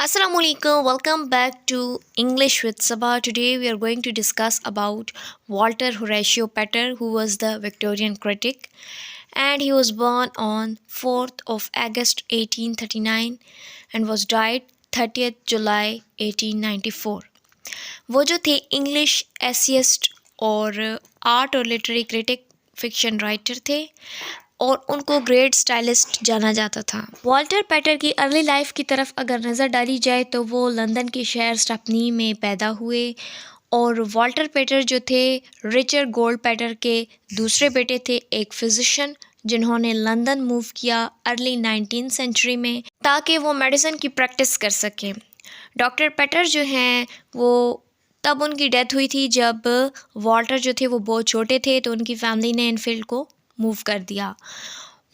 Assalamu alaikum. Welcome back to English with Sabah. Today we are going to discuss about Walter Horatio Pater, who was the Victorian critic, and he was born on 4th of August 1839 and was died 30th July 1894. वो जो थे English एसियस्ट और art और literary critic, fiction writer थे और उनको great stylist जाना जाता था। वॉल्टर पैटर की अर्ली लाइफ की तरफ अगर नज़र डाली जाए तो वो लंदन के शहर स्टपनी में पैदा हुए और वॉल्टर पैटर जो थे रिचर्ड गोल्ड पैटर के दूसरे बेटे थे, एक फिजिशियन जिन्होंने लंदन मूव किया अर्ली 19th सेंचुरी में ताकि वो मेडिसिन की प्रैक्टिस कर सकें। डॉक्टर पैटर जो हैं वो तब उनकी डेथ हुई थी जब वॉल्टर जो थे वो बहुत छोटे थे, तो उनकी फैमिली ने एनफील्ड को मूव कर दिया।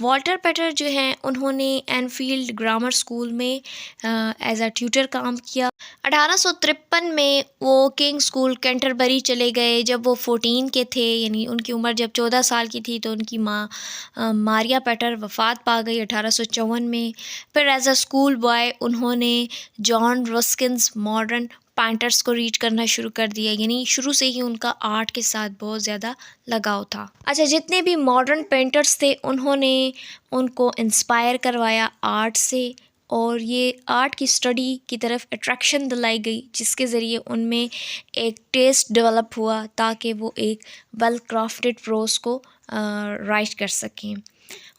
वॉल्टर पैटर जो हैं उन्होंने एनफील्ड ग्रामर स्कूल में एज अ ट्यूटर काम किया। 1853 में वो किंग स्कूल कैंटरबरी चले गए। जब वो 14 के थे, यानी उनकी उम्र जब 14 साल की थी, तो उनकी माँ मारिया पैटर वफ़ात पा गई 1854 में। फिर एज अ स्कूल बॉय उन्होंने जॉन रस्किन्स मॉडर्न पेंटर्स को रीड करना शुरू कर दिया, यानी शुरू से ही उनका आर्ट के साथ बहुत ज़्यादा लगाव था। अच्छा, जितने भी मॉडर्न पेंटर्स थे उन्होंने उनको इंस्पायर करवाया आर्ट से और ये आर्ट की स्टडी की तरफ अट्रैक्शन दिलाई गई, जिसके ज़रिए उनमें एक टेस्ट डेवलप हुआ ताकि वो एक वेल क्राफ्टेड प्रोज को राइट कर सकें।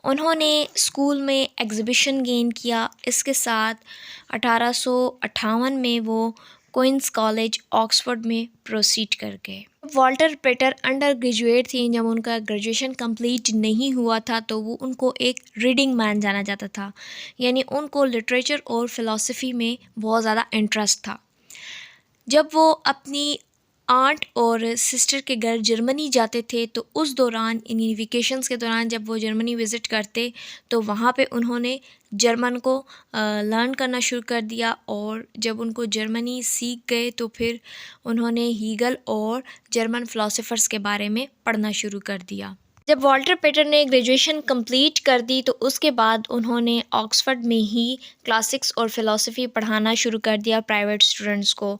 उन्होंने स्कूल में एग्ज़िबिशन गेन किया। इसके साथ 1858 में वो क्वींस कॉलेज ऑक्सफोर्ड में प्रोसीड कर गए। वॉल्टर पैटर अंडर ग्रेजुएट थी। जब उनका ग्रेजुएशन कंप्लीट नहीं हुआ था तो वो उनको एक रीडिंग मैन जाना जाता था, यानी उनको लिटरेचर और फ़िलासफ़ी में बहुत ज़्यादा इंटरेस्ट था। जब वो अपनी आंट और सिस्टर के घर जर्मनी जाते थे तो उस दौरान, यानी वेकेशंस के दौरान जब वो जर्मनी विज़िट करते तो वहाँ पे उन्होंने जर्मन को लर्न करना शुरू कर दिया और जब उनको जर्मनी सीख गए तो फिर उन्होंने हीगल और जर्मन फ़िलासफ़र्स के बारे में पढ़ना शुरू कर दिया। जब वॉल्टर पैटर ने ग्रेजुएशन कंप्लीट कर दी तो उसके बाद उन्होंने ऑक्सफोर्ड में ही क्लासिक्स और फ़िलासफ़ी पढ़ाना शुरू कर दिया प्राइवेट स्टूडेंट्स को।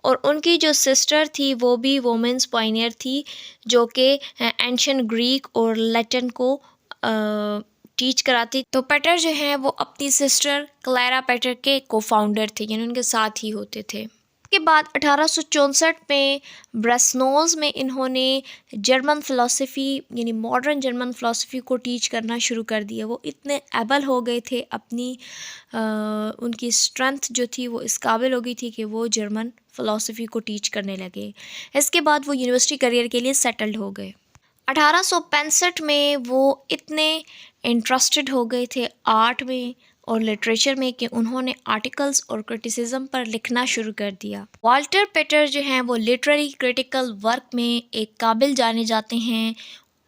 और उनकी जो सिस्टर थी वो भी वोमेंस पायनियर थी, जो कि एंशिएंट ग्रीक और लैटिन को टीच कराती। तो पैटर जो हैं वो अपनी सिस्टर क्लैरा पैटर के को फाउंडर थे, यानी उनके साथ ही होते थे। के बाद 1864 में ब्रेस्नोज में इन्होंने जर्मन फ़िलासफ़ी, यानी मॉडर्न जर्मन फ़िलासफ़ी को टीच करना शुरू कर दिया। वो इतने एबल हो गए थे, अपनी उनकी स्ट्रेंथ जो थी वो इस काबिल हो गई थी कि वो जर्मन फ़िलासफ़ी को टीच करने लगे। इसके बाद वो यूनिवर्सिटी करियर के लिए सेटल्ड हो गए। 1865 में वो इतने इंटरेस्टेड हो गए थे आर्ट में और लिटरेचर में कि उन्होंने आर्टिकल्स और क्रिटिसिज्म पर लिखना शुरू कर दिया। वॉल्टर पैटर जो हैं वो लिटरेरी क्रिटिकल वर्क में एक काबिल जाने जाते हैं।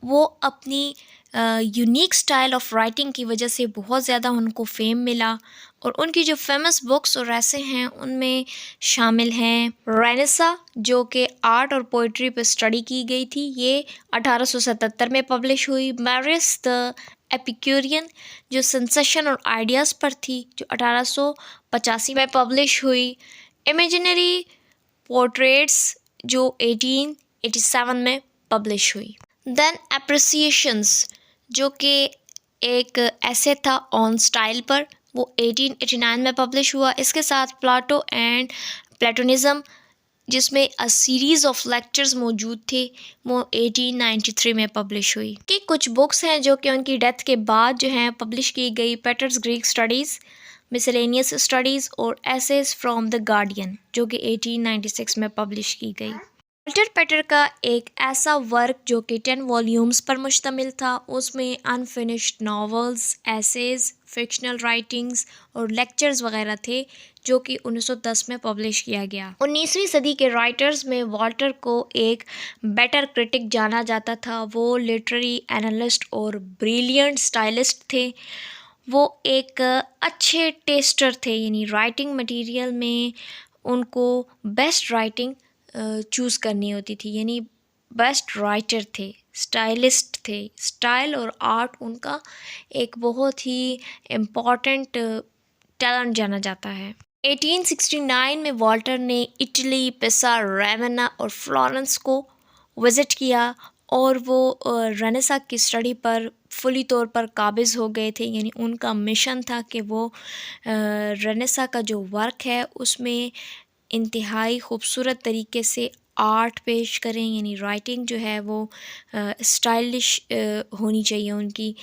वो अपनी यूनिक स्टाइल ऑफ राइटिंग की वजह से बहुत ज़्यादा उनको फेम मिला और उनकी जो फेमस बुक्स और ऐसे हैं उनमें शामिल हैं रेनेसा, जो कि आर्ट और पोइट्री पर स्टडी की गई थी, ये 1877 में पब्लिश हुई। मैरिस द एपिक्यूरियन, जो सेंसेशन और आइडियाज़ पर थी, जो 1885 में पब्लिश हुई। इमेजिनरी पोर्ट्रेट्स, जो 1887 में पब्लिश हुई। देन एप्रिसिएशंस, जो कि एक ऐसे था ऑन स्टाइल पर, वो 1889 में पब्लिश हुआ। इसके साथ प्लाटो एंड प्लेटोनिज्म, जिसमें अ सीरीज़ ऑफ लेक्चर्स मौजूद थे, वो 1893 में पब्लिश हुई। कि कुछ बुक्स हैं जो कि उनकी डेथ के बाद जो हैं पब्लिश की गई। पैटर्स ग्रीक स्टडीज़, मिसलेनियस स्टडीज़ और एसेस फ्रॉम द गार्डियन, जो कि 1896 में पब्लिश की गई। वॉल्टर पैटर का एक ऐसा वर्क जो कि 10 वॉल्यूम्स पर मुश्तमिल था, उसमें unfinished novels, essays, fictional writings और लेक्चर्स वगैरह थे, जो कि 1910 में पब्लिश किया गया। 19वीं सदी के राइटर्स में वॉल्टर को एक बेटर क्रिटिक जाना जाता था। वो लिटरेरी एनालिस्ट और ब्रिलियंट स्टाइलिस्ट थे। वो एक अच्छे टेस्टर थे, यानी राइटिंग मटेरियल में उनको बेस्ट राइटिंग चूज़ करनी होती थी, यानी बेस्ट राइटर थे, स्टाइलिस्ट थे। स्टाइल और आर्ट उनका एक बहुत ही इम्पॉर्टेंट टैलेंट जाना जाता है। 1869 में वॉल्टर ने इटली, पिसा, रेवेना और फ्लोरेंस को विज़िट किया और वो रेनेसा की स्टडी पर फुली तौर पर काबिज़ हो गए थे। यानी उनका मिशन था कि वो रेनेसा का जो वर्क है उसमें इंतहाई खूबसूरत तरीके से आर्ट पेश करें, यानी राइटिंग जो है वो स्टाइलिश होनी चाहिए उनकी।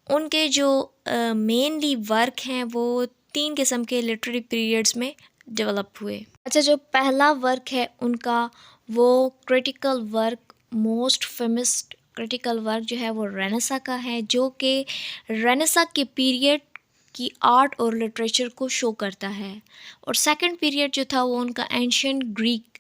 उनके जो मेनली वर्क हैं वो 3 किस्म के लिटरेरी पीरियड्स में डेवलप हुए। अच्छा, जो पहला वर्क है उनका वो critical work, most famous critical work जो है वो रेनेसा का है, जो कि रेनेसा के पीरियड की आर्ट और लिटरेचर को शो करता है। और सेकंड पीरियड जो था वो उनका एंशियंट ग्रीक,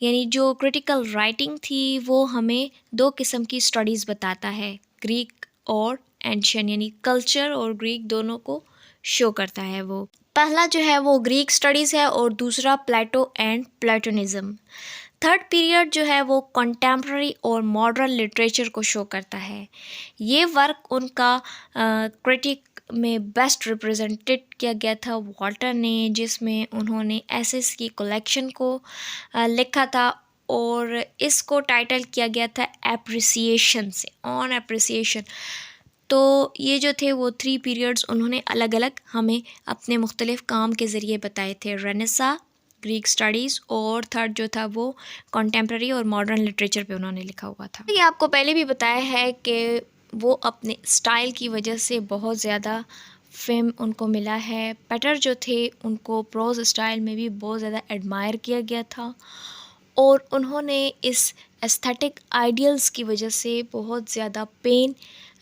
यानी जो क्रिटिकल राइटिंग थी वो हमें 2 किस्म की स्टडीज़ बताता है, ग्रीक और एंशियन, यानी कल्चर और ग्रीक दोनों को शो करता है। वो पहला जो है वो ग्रीक स्टडीज़ है और दूसरा प्लेटो एंड प्लेटोनिज्म। थर्ड पीरियड जो है वो कंटेम्प्ररी और मॉडर्न लिटरेचर को शो करता है। ये वर्क उनका क्रिटिक में बेस्ट रिप्रेजेंटेड किया गया था वॉल्टर ने, जिसमें उन्होंने एसेस की कलेक्शन को लिखा था और इसको टाइटल किया गया था एप्रिसिएशन से, ऑन एप्रिसिएशन। तो ये जो थे वो 3 पीरियड्स उन्होंने अलग अलग हमें अपने मुख्तलिफ काम के ज़रिए बताए थे, रेनेसा, ग्रीक स्टडीज़ और थर्ड जो था वो कंटेम्प्ररी और मॉडर्न लिटरेचर पे उन्होंने लिखा हुआ था। ये आपको पहले भी बताया है कि वो अपने स्टाइल की वजह से बहुत ज़्यादा फेम उनको मिला है। पेटर जो थे उनको प्रोज स्टाइल में भी बहुत ज़्यादा एडमायर किया गया था और उन्होंने इस एस्थेटिक आइडियल्स की वजह से बहुत ज़्यादा पेन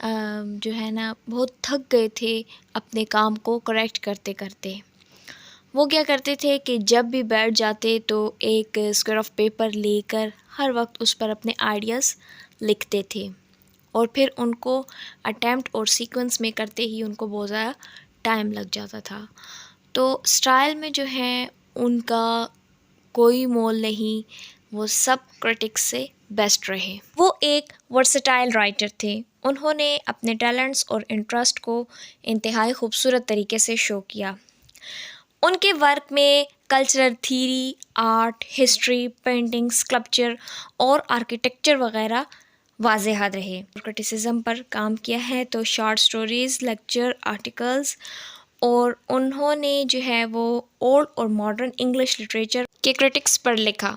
जो है ना बहुत थक गए थे अपने काम को करेक्ट करते करते। वो क्या करते थे कि जब भी बैठ जाते तो एक स्क्वायर ऑफ पेपर लेकर हर वक्त उस पर अपने आइडियाज़ लिखते थे और फिर उनको अटैम्प्ट और सीक्वेंस में करते ही उनको बहुत ज़्यादा टाइम लग जाता था। तो स्टाइल में जो है उनका कोई मोल नहीं, वो सब क्रिटिक्स से बेस्ट रहे। वो एक वर्सेटाइल राइटर थे। उन्होंने अपने टैलेंट्स और इंटरेस्ट को इंतहाई खूबसूरत तरीके से शो किया। उनके वर्क में cultural theory, art, history, painting, sculpture और आर्किटेक्चर वगैरह वाज़ेह रहे। क्रिटिसिज्म पर काम किया है तो शॉर्ट स्टोरीज़, लेक्चर, आर्टिकल्स, और उन्होंने जो है वो ओल्ड और मॉडर्न इंग्लिश लिटरेचर के क्रिटिक्स पर लिखा।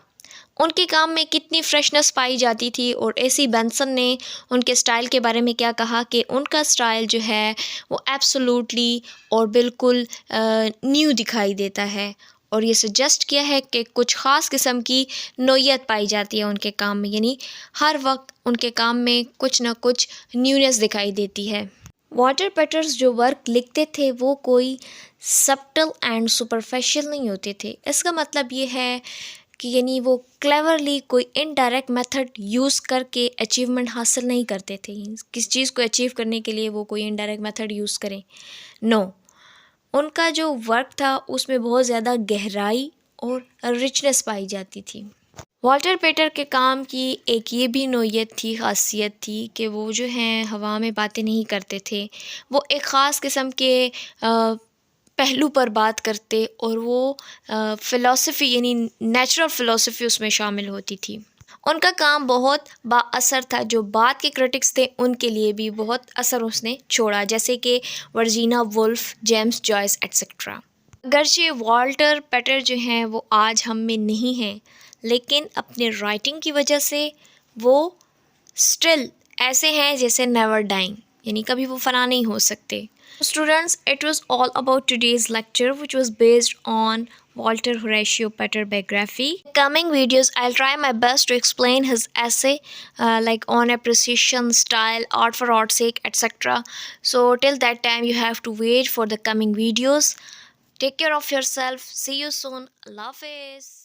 उनके काम में कितनी फ्रेशनेस पाई जाती थी और एसी बेंसन ने उनके स्टाइल के बारे में क्या कहा कि उनका स्टाइल जो है वो एब्सोल्युटली और बिल्कुल न्यू दिखाई देता है और ये सजेस्ट किया है कि कुछ ख़ास किस्म की नोयत पाई जाती है उनके काम में, यानी हर वक्त उनके काम में कुछ ना कुछ न्यूनेस दिखाई देती है। वॉल्टर पेटर्स जो वर्क लिखते थे वो कोई सब्टल एंड सुपरफिशियल नहीं होते थे। इसका मतलब ये है कि यानी वो क्लेवरली कोई इनडायरेक्ट मेथड यूज़ करके अचीवमेंट हासिल नहीं करते थे। किस चीज़ को अचीव करने के लिए वो कोई इनडायरेक्ट मेथड यूज़ करें, नो। उनका जो वर्क था उसमें बहुत ज़्यादा गहराई और रिचनेस पाई जाती थी। वॉल्टर पेटर के काम की एक ये भी नोयत थी, ख़ासियत थी कि वो जो हैं हवा में बातें नहीं करते थे। वो एक ख़ास किस्म के पहलू पर बात करते और वो फ़िलॉसफ़ी यानी नेचुरल फ़िलॉसफ़ी उसमें शामिल होती थी। उनका काम बहुत बाअसर था, जो बाद के क्रिटिक्स थे उनके लिए भी बहुत असर उसने छोड़ा, जैसे कि Virginia Woolf, James Joyce etcetera. अगरचे वॉल्टर पेटर जो हैं वो आज हम में नहीं हैं, लेकिन अपने राइटिंग की वजह से वो स्टिल ऐसे हैं जैसे नेवर डाइंग, यानी कभी वो फना नहीं हो सकते। Students, it was all about today's lecture, which was based on Walter Horatio Pater biography. Coming videos, I'll try my best to explain his essay, like on appreciation, style, art for art's sake, etc. So till that time, you have to wait for the coming videos. Take care of yourself. See you soon. Allah Hafiz.